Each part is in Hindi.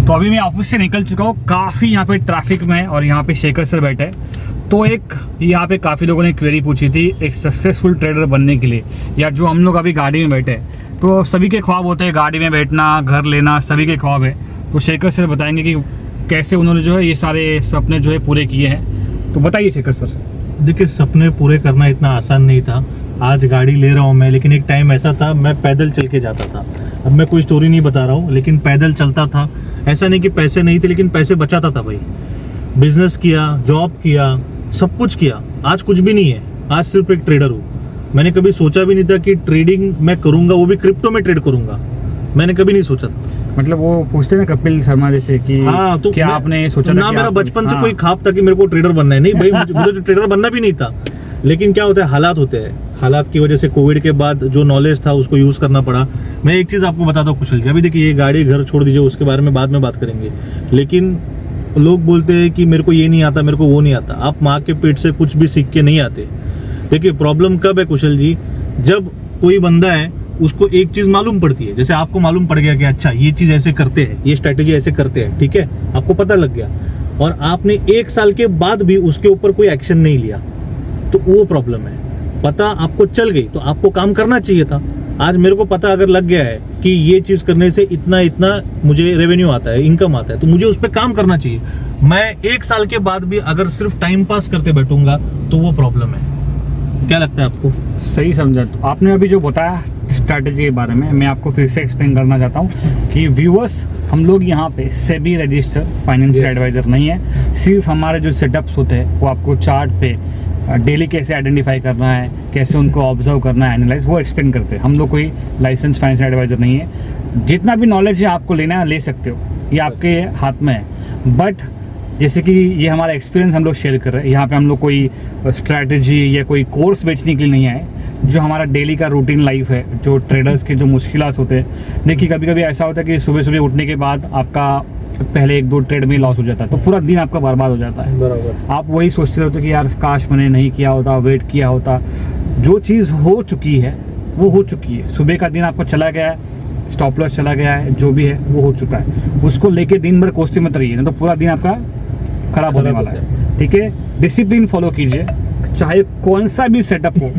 तो अभी मैं ऑफिस से निकल चुका हूँ, काफ़ी यहाँ पे ट्रैफिक में है और यहाँ पे शेखर सर बैठे हैं। तो एक यहाँ पे काफ़ी लोगों ने क्वेरी पूछी थी एक सक्सेसफुल ट्रेडर बनने के लिए, या जो हम लोग अभी गाड़ी में बैठे हैं, तो सभी के ख्वाब होते हैं गाड़ी में बैठना, घर लेना, सभी के ख्वाब है। तो शेखर सर बताएंगे कि कैसे उन्होंने जो है ये सारे सपने जो है पूरे किए हैं। तो बताइए शेखर सर। देखिए, सपने पूरे करना इतना आसान नहीं था। आज गाड़ी ले रहा हूँ मैं, लेकिन एक टाइम ऐसा था मैं पैदल चल के जाता था। अब मैं कोई स्टोरी नहीं बता रहा हूँ, लेकिन पैदल चलता था। ऐसा नहीं कि पैसे नहीं थे, लेकिन पैसे बचाता था भाई। बिजनेस किया, जॉब किया, सब कुछ किया। आज कुछ भी नहीं है, आज सिर्फ एक ट्रेडर हूँ। मैंने कभी सोचा भी नहीं था कि ट्रेडिंग मैं करूँगा, वो भी क्रिप्टो में ट्रेड करूँगा। मैंने कभी नहीं सोचा था। मतलब वो पूछते ना कपिल शर्मा जैसे कि हाँ, तो क्या आपने सोचा ना? मेरा बचपन से कोई ख्वाब था कि मेरे को ट्रेडर बनना है, नहीं भाई। मुझे तो ट्रेडर बनना भी नहीं था। लेकिन क्या होता है, हालात होते हैं। हालात की वजह से कोविड के बाद जो नॉलेज था उसको यूज़ करना पड़ा। मैं एक चीज़ आपको बताता हूँ कुशल जी, अभी देखिए ये गाड़ी घर छोड़ दीजिए, उसके बारे में बाद में बात करेंगे। लेकिन लोग बोलते हैं कि मेरे को ये नहीं आता, मेरे को वो नहीं आता। आप माँ के पेट से कुछ भी सीख के नहीं आते। देखिए प्रॉब्लम कब है कुशल जी, जब कोई बंदा है उसको एक चीज़ मालूम पड़ती है। जैसे आपको मालूम पड़ गया कि अच्छा ये चीज़ ऐसे करते हैं, ये स्ट्रैटेजी ऐसे करते हैं, ठीक है, आपको पता लग गया, और आपने 1 साल के बाद भी उसके ऊपर कोई एक्शन नहीं लिया, तो वो प्रॉब्लम है। पता आपको चल गई तो आपको काम करना चाहिए था। आज मेरे को पता अगर लग गया है कि ये चीज़ करने से इतना इतना मुझे रेवेन्यू आता है, इनकम आता है, तो मुझे उस पर काम करना चाहिए। मैं 1 साल के बाद भी अगर सिर्फ टाइम पास करते बैठूंगा तो वो प्रॉब्लम है। क्या लगता है आपको? सही समझा। तो आपने अभी जो बताया स्ट्रैटेजी के बारे में, मैं आपको फिर से एक्सप्लेन करना चाहता हूँ कि व्यूअर्स, हम लोग यहाँ पे सेबी रजिस्टर्ड फाइनेंशियल एडवाइजर नहीं है। सिर्फ हमारे जो सेटअप्स होते हैं वो आपको चार्ट पे डेली कैसे आइडेंटिफाई करना है, कैसे उनको ऑब्जर्व करना है, एनालाइज, वो एक्सप्लेन करते हैं। हम लोग कोई लाइसेंस फाइनेंशियल एडवाइजर नहीं है। जितना भी नॉलेज है आपको लेना है, ले सकते हो, ये आपके हाथ में है। बट जैसे कि ये हमारा एक्सपीरियंस हम लोग शेयर कर रहे हैं, यहाँ पे हम लोग कोई स्ट्रैटेजी या कोई कोर्स बेचने के लिए नहीं आए। जो हमारा डेली का रूटीन लाइफ है, जो ट्रेडर्स के जो मुश्किलात होते हैं, देखिए कभी कभी ऐसा होता है कि सुबह सुबह उठने के बाद आपका पहले 1-2 ट्रेड में लॉस हो जाता है, तो पूरा दिन आपका बर्बाद हो जाता है। बराबर। आप वही सोचते रहते हो कि यार काश मैंने नहीं किया होता, वेट किया होता। जो चीज़ हो चुकी है वो हो चुकी है। सुबह का दिन आपका चला गया है, स्टॉप लॉस चला गया है, जो भी है वो हो चुका है। उसको लेके दिन भर कोसते मत रहिए, नहीं तो पूरा दिन आपका खराब होने वाला है। ठीक है, डिसिप्लिन फॉलो कीजिए। चाहे कौन सा भी सेटअप हो,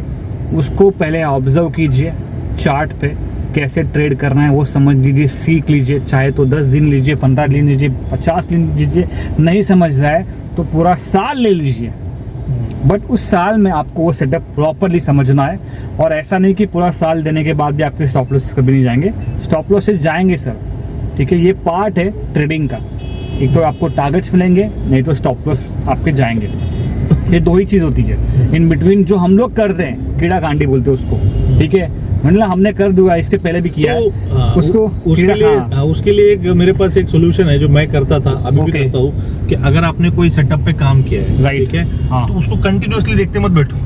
उसको पहले ऑब्जर्व कीजिए। चार्ट पे कैसे ट्रेड करना है वो समझ लीजिए, सीख लीजिए। चाहे तो 10 दिन लीजिए, 15 दिन लीजिए, 50 दिन लीजिए। नहीं समझ रहा है तो पूरा साल ले लीजिए। बट उस साल में आपको वो सेटअप प्रॉपरली समझना है। और ऐसा नहीं कि पूरा साल देने के बाद भी आपके स्टॉप लॉस कभी नहीं जाएंगे। स्टॉप लॉस से जाएंगे सर, ठीक है, ये पार्ट है ट्रेडिंग का। एक तो आपको टारगेट्स मिलेंगे, नहीं तो स्टॉप लॉस आपके जाएंगे। ये 2 ही चीज़ होती है। इन बिटवीन जो हम लोग करते हैं, कीड़ा कांडी बोलते हैं उसको, ठीक है, मतलब हमने कर दिया, इसके पहले भी किया तो, है उसको। उसके लिए एक मेरे पास एक सोल्यूशन है जो मैं करता था, अभी भी करता हूँ, कि अगर आपने कोई सेटअप पे काम किया है, ठीक है, तो उसको कंटिन्यूअसली देखते मत बैठो।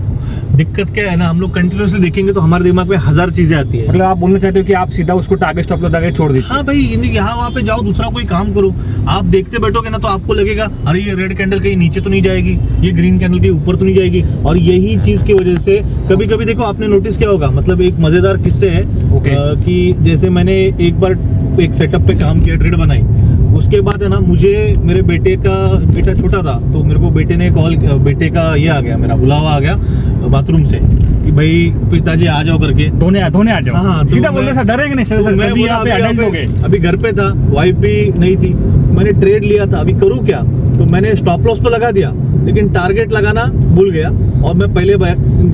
दिक्कत क्या है ना, हम लोग कंटिन्यूअसली देखेंगे तो हमारे दिमाग में 1000 चीजें आती है। मतलब आप बोलना चाहते हो कि आप सीधा उसको टारगेट स्टॉप लॉस लगा छोड़ दीजिए? हाँ भाई, यहाँ वहाँ पे जाओ, दूसरा कोई काम करो। आप देखते बैठोगे ना तो आपको लगेगा अरे ये रेड कैंडल कहीं नीचे तो नहीं जाएगी, ये ग्रीन कैंडल कहीं ऊपर तो नहीं जाएगी। और यही चीज की वजह से कभी कभी देखो, आपने नोटिस किया होगा, मतलब एक मजेदार किस्से है कि जैसे मैंने एक बार एक सेटअप पे काम किया, ट्रेड बनाई, उसके बाद है ना, मुझे मेरे बेटा छोटा था, तो मेरे को बेटे का ये आ गया, मेरा बुलावा आ गया बाथरूम से कि भाई पिताजी आ जाओ करके, धोने आ जाओ। हाँ, तो सीधा बोलते सर, डरेंगे नहीं सर, सभी यहाँ पे अटेंड हो गए। अभी घर पे था, वाइफ भी नहीं थी, मैंने ट्रेड लिया था, अभी करूँ क्या? तो मैंने स्टॉप लॉस तो लगा दिया, लेकिन टारगेट लगाना भूल गया। और मैं पहले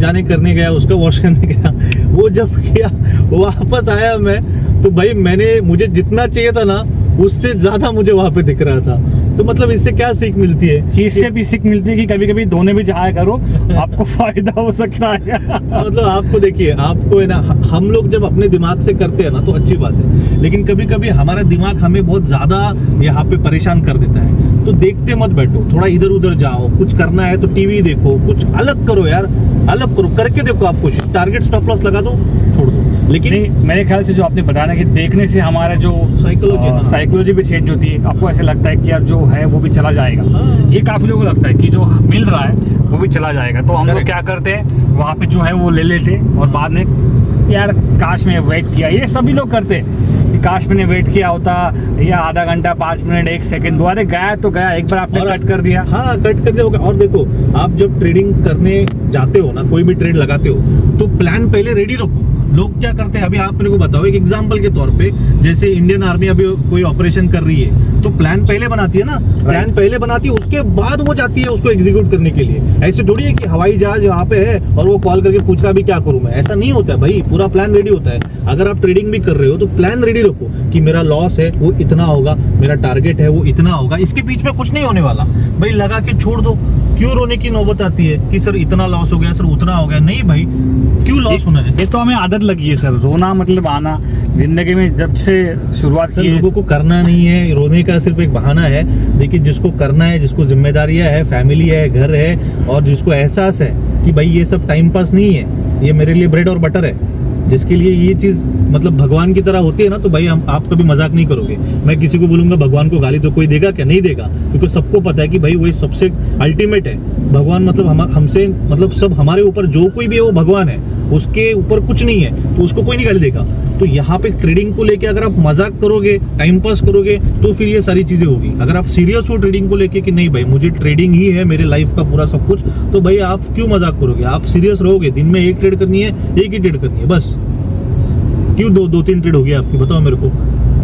जाने करने गया, उसका वॉश करने गया। वो जब किया, वापस आया मैं, तो भाई मुझे जितना चाहिए था ना, उससे ज्यादा मुझे वहां पे दिख रहा था। तो मतलब इससे क्या सीख मिलती है? इससे भी सीख मिलती है कि कभी कभी धोने भी जाया करो, आपको फायदा हो सकता है। मतलब आपको देखिए, आपको है ना, हम लोग जब अपने दिमाग से करते हैं ना तो अच्छी बात है, लेकिन कभी कभी हमारा दिमाग हमें बहुत ज्यादा यहाँ पे परेशान कर देता है। तो देखते मत बैठो, थोड़ा इधर उधर जाओ। कुछ करना है तो टीवी देखो, कुछ अलग करो यार, अलग करो, करके देखो। आप कोशिश, टारगेट स्टॉप लॉस लगा दो, छोड़ दो। लेकिन मेरे ख्याल से जो आपने बताया ना कि देखने से हमारा जो साइकोलॉजी भी चेंज होती है। आपको ऐसे लगता है कि यार जो है वो भी चला जाएगा। ये काफी लोगों को लगता है कि जो मिल रहा है वो भी चला जाएगा। तो हम लोग क्या करते हैं, वहाँ पे जो है वो ले लेते और बाद में यार काश में वेट किया। ये सभी लोग करते हैं। कि काश मैंने वेट किया होता, या आधा घंटा 5 मिनट 1 सेकंड, अरे गया तो गया, एक बार आपने कट कर दिया। हाँ, कट कर दिया होगा। और देखो, आप जब ट्रेडिंग करने जाते हो ना, कोई भी ट्रेड लगाते हो तो प्लान पहले रेडी रखो। लोग क्या करते हैं, अभी आप मेरे को बताओ एक एग्जांपल के तौर पे, जैसे इंडियन आर्मी अभी कोई ऑपरेशन कर रही है तो प्लान पहले बनाती है ना, प्लान पहले बनाती है, उसके बाद वो जाती है उसको एग्जीक्यूट करने के लिए। ऐसे थोड़ी है कि हवाई जहाज वहाँ पे है और वो कॉल करके पूछ रहा भी क्या करूं मैं, ऐसा नहीं होता है भाई, पूरा प्लान रेडी होता है। अगर आप ट्रेडिंग भी कर रहे हो तो प्लान रेडी रखो कि मेरा लॉस है वो इतना होगा, मेरा टारगेट है वो इतना होगा, इसके बीच में कुछ नहीं होने वाला भाई, लगा के छोड़ दो। क्यों रोने की नौबत आती है कि सर इतना लॉस हो गया, सर उतना हो गया, नहीं भाई, क्यों लॉस होना है? ये तो हमें आदत लगी है सर, रोना मतलब आना जिंदगी में जब से शुरुआत की। लोगों को करना नहीं है, रोने का सिर्फ एक बहाना है। देखिए, जिसको करना है, जिसको जिम्मेदारियां है, फैमिली है, घर है, और जिसको एहसास है कि भाई ये सब टाइम पास नहीं है, ये मेरे लिए ब्रेड और बटर है, जिसके लिए ये चीज मतलब भगवान की तरह होती है ना, तो भाई आप कभी मजाक नहीं करोगे। मैं किसी को बोलूंगा भगवान को गाली तो कोई देगा क्या? नहीं देगा, क्योंकि सबको पता है कि भाई वही सबसे अल्टीमेट है। भगवान मतलब हमसे मतलब सब हमारे ऊपर जो कोई भी है वो भगवान है, उसके ऊपर कुछ नहीं है, तो उसको कोई नहीं गाली देगा। तो यहाँ पे ट्रेडिंग को लेके अगर आप मजाक करोगे, टाइम पास करोगे, तो फिर ये सारी चीजें होगी। अगर आप सीरियस हो ट्रेडिंग को लेके कि नहीं भाई मुझे ट्रेडिंग ही है मेरे लाइफ का पूरा सब कुछ, तो भाई आप क्यों मजाक करोगे? आप सीरियस रहोगे, दिन में एक ट्रेड करनी है, एक ही ट्रेड करनी है बस। क्यों दो तीन ट्रेड होगी आपकी, बताओ मेरे को।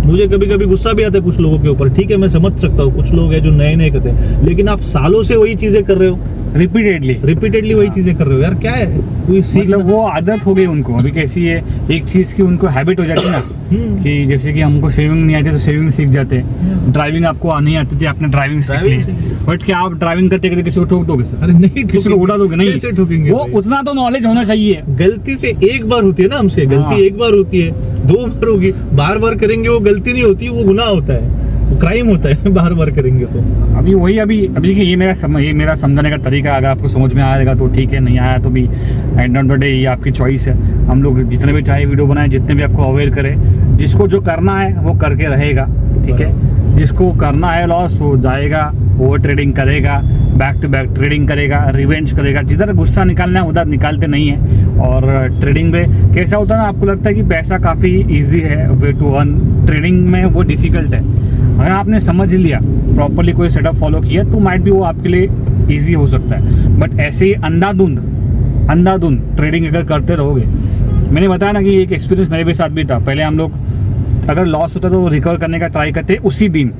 मुझे कभी कभी गुस्सा भी आता है कुछ लोगों के ऊपर, ठीक है मैं समझ सकता हूँ, कुछ लोग हैं जो नए नए करते हैं, लेकिन आप सालों से वही चीजें कर रहे हो, रिपीटेडली वही चीजें कर रहे हो यार, क्या है? कोई सीख, मतलब वो आदत हो गई उनको। अभी कैसी है, एक चीज की उनको हैबिट हो जाती है ना, कि जैसे कि हमको सेविंग नहीं आती तो सेविंग सीख जाते हैं, ड्राइविंग आपको नहीं आती थी आपने ड्राइविंग सीख ली, बट क्या आप ड्राइविंग करते करते किसी को ठोक दोगे सर? अरे नहीं, किसी को उड़ा दोगे? नहीं, कैसे ठोकेंगे? वो उतना तो नॉलेज होना चाहिए। गलती से एक बार होती है ना हमसे, गलती हाँ। एक बार होती है, 2 बार होगी, बार बार करेंगे वो गलती नहीं होती, वो गुनाह होता है, वो क्राइम होता है बार बार करेंगे तो। अभी देखिए, ये मेरा समझाने का तरीका, अगर आपको समझ में आएगा तो ठीक है, नहीं आया तो भी एंड ऑफ द डे ये आपकी चॉइस है। हम लोग जितने भी चाहे वीडियो बनाए, जितने भी आपको अवेयर करें, जिसको जो करना है वो करके रहेगा, ठीक है। जिसको करना है लॉस वो जाएगा, ओवर ट्रेडिंग करेगा, बैक टू बैक ट्रेडिंग करेगा, रिवेंज करेगा, जिधर गुस्सा निकालना है उधर निकालते नहीं है। और ट्रेडिंग में कैसा होता है ना, आपको लगता है कि पैसा काफ़ी ईजी है वे टू अर्न, ट्रेडिंग में वो डिफ़िकल्ट है। अगर आपने समझ लिया, प्रॉपरली कोई सेटअप फॉलो किया, तो माइट भी वो आपके लिए ईजी हो सकता है। बट ऐसे ही अंधाधुंध ट्रेडिंग अगर करते रहोगे, मैंने बताया ना कि एक एक्सपीरियंस मेरे भी साथ भी था। पहले हम लोग अगर लॉस होता तो रिकवर करने का ट्राई करते उसी दिन,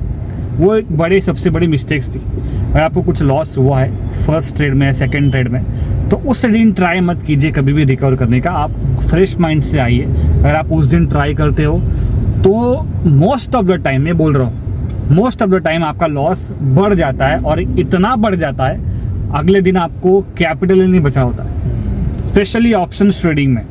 वो एक सबसे बड़ी मिस्टेक्स थी। अगर आपको कुछ लॉस हुआ है फर्स्ट ट्रेड में, सेकंड ट्रेड में, तो उस दिन ट्राई मत कीजिए कभी भी रिकवर करने का। आप फ्रेश माइंड से आइए। अगर आप उस दिन ट्राई करते हो तो मोस्ट ऑफ द टाइम, मैं बोल रहा हूँ, मोस्ट ऑफ द टाइम आपका लॉस बढ़ जाता है, और इतना बढ़ जाता है अगले दिन आपको कैपिटल नहीं बचा होता है, स्पेशली ऑप्शन ट्रेडिंग में,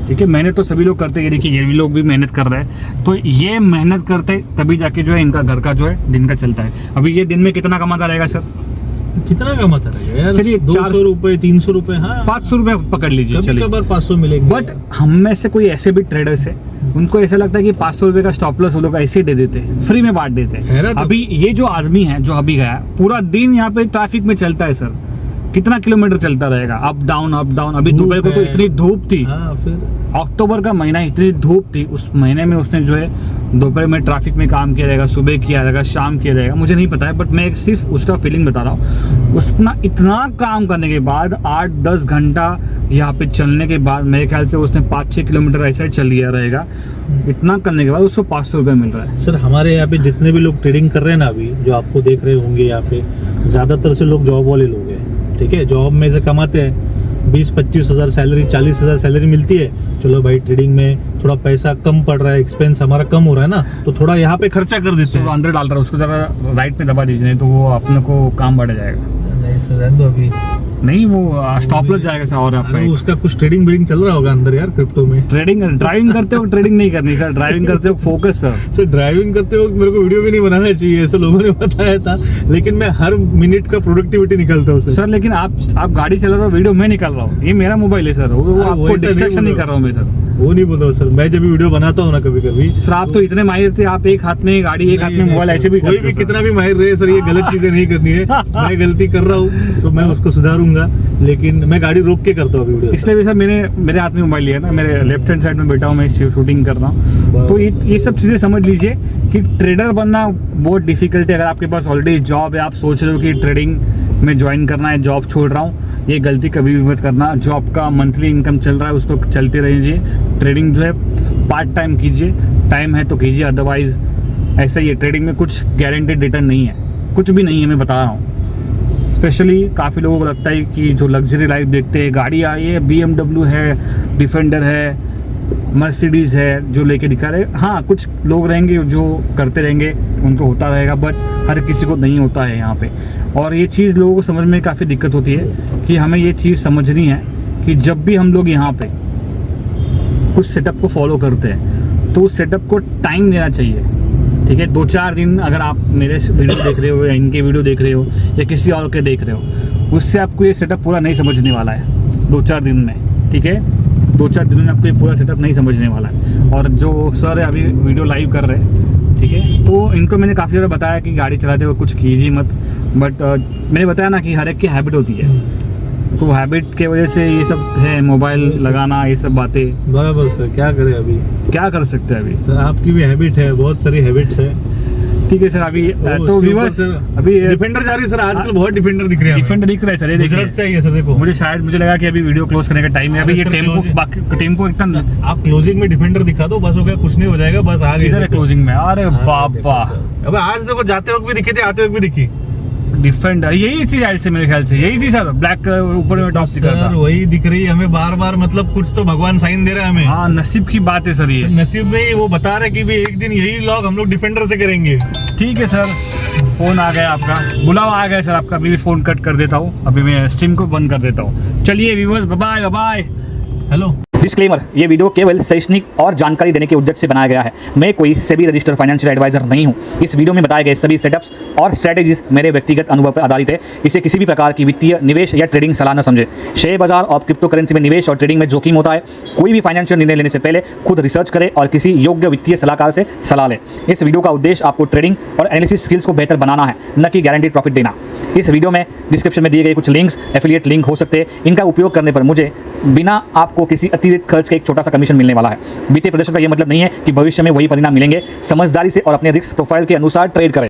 ठीक है। मेहनत तो सभी लोग करते हैं, देखिए ये भी लोग भी मेहनत कर रहे हैं, तो ये मेहनत करते तभी जाके जो है इनका घर का जो है दिन का चलता है। अभी ये दिन में कितना कमाता रहेगा सर? कितना कमाता रहेगा यार? चलिए 200 रुपए, 300 रुपए, हाँ 500 रुपए पकड़ लीजिए, कभी चलिए कभार 500 मिलेंगे। बट हम में से कोई ऐसे भी ट्रेडर्स है, उनको ऐसा लगता है कि 500 रुपए का स्टॉप लॉस वो लोग ऐसे ही दे देते हैं, फ्री में बांट देते हैं। अभी ये जो आदमी है जो अभी गया, पूरा दिन यहाँ पे ट्रैफिक में चलता है सर, कितना किलोमीटर चलता रहेगा, अप डाउन अप डाउन। अभी दोपहर को तो इतनी धूप थी, हाँ, फिर अक्टूबर का महीना, इतनी धूप थी, उस महीने में उसने जो है दोपहर में ट्रैफिक में काम किया रहेगा, सुबह किया रहेगा, शाम किया रहेगा, मुझे नहीं पता है, बट मैं सिर्फ उसका फीलिंग बता रहा हूँ। उसना इतना काम करने के बाद 8-10 घंटा यहाँ पे चलने के बाद मेरे ख्याल से उसने 5-6 किलोमीटर ऐसा ही चल लिया रहेगा। इतना करने के बाद उसको 500 रुपये मिल रहा है। सर हमारे यहाँ पे जितने भी लोग ट्रेडिंग कर रहे हैं ना, अभी जो आपको देख रहे होंगे यहाँ पे, ज़्यादातर से लोग जॉब वाले लोग हैं, ठीक है। जॉब में से कमाते हैं, 20-25 हज़ार सैलरी, 40 हज़ार सैलरी मिलती है। चलो भाई ट्रेडिंग में थोड़ा पैसा कम पड़ रहा है, एक्सपेंस हमारा कम हो रहा है ना, तो थोड़ा यहाँ पे खर्चा कर देते हैं। तो अंदर डाल रहा है, उसको जरा राइट में दबा दीजिए, नहीं तो वो अपने को काम बढ़ जाएगा। नहीं सर, रहने दो अभी, नहीं वो स्टॉप लॉस जाएगा सर। और आपका उसका कुछ ट्रेडिंग ब्रेडिंग चल रहा होगा अंदर यार, क्रिप्टो में। ड्राइविंग करते हो, ट्रेडिंग नहीं करनी सर, ड्राइविंग करते हो फोकस सर। ड्राइविंग करते हो मेरे को वीडियो भी नहीं बनाना चाहिए, ऐसे लोगों ने बताया था, लेकिन मैं हर मिनट का प्रोडक्टिविटी निकालता हूँ सर। लेकिन आप गाड़ी चला रहे हो, वीडियो मैं निकाल रहा हूँ, ये मेरा मोबाइल है सर, वो आपको डिस्ट्रैक्शन नहीं कर रहा हूँ मैं सर। वो नहीं बोल रहा सर, मैं जब भी वीडियो बनाता हूँ ना कभी कभी सर आप तो इतने माहिर थे, आप एक हाथ में गाड़ी एक हाथ में मोबाइल ऐसे भी कोई करते भी हो कितना भी माहिर रहे सर, ये गलत चीजें नहीं करनी है। मैं गलती कर रहा हूँ तो मैं उसको सुधारूंगा, लेकिन मैं गाड़ी रोक के करता हूँ अभी वीडियो। इसलिए भी सर मेरे हाथ में मोबाइल लिया ना, मेरे लेफ्ट हैंड साइड में बैठा हूँ, मैं शूटिंग कर रहा हूँ। तो ये सब चीज़ें समझ लीजिए कि ट्रेडर बनना बहुत डिफिकल्ट है। अगर आपके पास ऑलरेडी जॉब है, आप सोच रहे हो कि ट्रेडिंग में ज्वाइन करना है, जॉब छोड़ रहा हूँ, ये गलती कभी भी मत करना। जॉब का मंथली इनकम चल रहा है, उसको चलते रहिए। ट्रेडिंग जो है पार्ट टाइम कीजिए, टाइम है तो कीजिए, अदरवाइज ऐसा ही है। ट्रेडिंग में कुछ गारंटेड रिटर्न नहीं है, कुछ भी नहीं है, मैं बता रहा हूँ। स्पेशली काफ़ी लोगों को लगता है कि जो लग्जरी लाइफ देखते हैं, गाड़ी आई है, BMW है, डिफेंडर है, मर्सिडीज़ है, जो लेके दिखा रहे। हाँ, कुछ लोग रहेंगे जो करते रहेंगे, उनको होता रहेगा, बट हर किसी को नहीं होता है यहाँ पे। और ये चीज़ लोगों को समझ में काफ़ी दिक्कत होती है कि हमें ये चीज़ समझनी है कि जब भी हम लोग यहाँ पे कुछ सेटअप को फॉलो करते हैं तो उस सेटअप को टाइम देना चाहिए। ठीक है, 2-4 दिन अगर आप मेरे वीडियो देख रहे हो या इनके वीडियो देख रहे हो या किसी और के देख रहे हो, उससे आपको ये सेटअप पूरा नहीं समझने वाला है 2-4 दिन में। ठीक है, 2-4 दिनों में आपको ये पूरा सेटअप नहीं समझने वाला है। और जो सर अभी वीडियो लाइव कर रहे हैं, ठीक है, तो इनको मैंने काफ़ी ज़्यादा बताया कि गाड़ी चलाते हुए कुछ कीजिए मत, बट मैंने बताया ना कि हर एक की हैबिट होती है, तो हैबिट के वजह से ये सब है, मोबाइल लगाना, ये सब बातें। बराबर सर, क्या करें अभी, क्या कर सकते हैं अभी सर आपकी भी हैबिट है, बहुत सारी हैबिट्स है। ठीक है सर, अभी तो व्यूअर्स अभी डिफेंडर जा रही है सर, आजकल बहुत डिफेंडर दिख रहे हैं। डिफेंडर दिख रहा है सर, ये देखिए। गुजरात से आई है सर, देखो मुझे लगा कि अभी वीडियो क्लोज करने का टाइम है। अभी ये सर, टेम्पो एकदम आप क्लोजिंग में डिफेंडर दिखा दो, बस हो गया, कुछ नहीं हो जाएगा, बस आ गई। इधर है क्लोजिंग में। अरे बाबा, अब आज देखो जाते वक्त भी दिखी थी, आते वक्त भी दिखी। डिफेंडर यही थी शायद से, मेरे ख्याल से यही थी सर, ब्लैक ऊपर में टॉप दिखा था। सर वही दिख रही है हमें बार बार, मतलब कुछ तो भगवान साइन दे रहा है हमें। हाँ, नसीब की बात है सर ये। नसीब में ही वो बता रहे कि भी एक दिन यही व्लॉग हम लोग डिफेंडर से करेंगे। ठीक है सर, फोन आ गया आपका, बुलावा आ गया सर आपका। अभी भी फोन कट कर देता हूँ, अभी मैं स्ट्रीम को बंद कर देता हूँ। चलिए viewers, bye bye. Hello. Disclaimer, ये वीडियो केवल शैक्षणिक और जानकारी देने के उद्देश्य से बनाया गया है। मैं कोई सेबी रजिस्टर्ड फाइनेंशियल एडवाइजर नहीं हूँ। इस वीडियो में बताए गए सभी सेटअप्स और स्ट्रैटेजीज मेरे व्यक्तिगत अनुभव पर आधारित है। इसे किसी भी प्रकार की वित्तीय, निवेश या ट्रेडिंग सलाह न समझे। शेयर बाजार और क्रिप्टो करेंसी में निवेश और ट्रेडिंग में जोखिम होता है। कोई भी फाइनेंशियल निर्णय लेने से पहले खुद रिसर्च करें और किसी योग्य वित्तीय सलाहकार से सलाह लें। इस वीडियो का उद्देश्य आपको ट्रेडिंग और एनालिसिस स्किल्स को बेहतर बनाना है, न कि गारंटीड प्रॉफिट देना। इस वीडियो में डिस्क्रिप्शन में दिए गए कुछ लिंक्स एफिलिएट लिंक हो सकते हैं। इनका उपयोग करने पर मुझे बिना आपको किसी अतिरिक्त खर्च के एक छोटा सा कमीशन मिलने वाला है। बीते प्रदर्शन का यह मतलब नहीं है कि भविष्य में वही परिणाम मिलेंगे। समझदारी से और अपने रिस्क प्रोफाइल के अनुसार ट्रेड करें।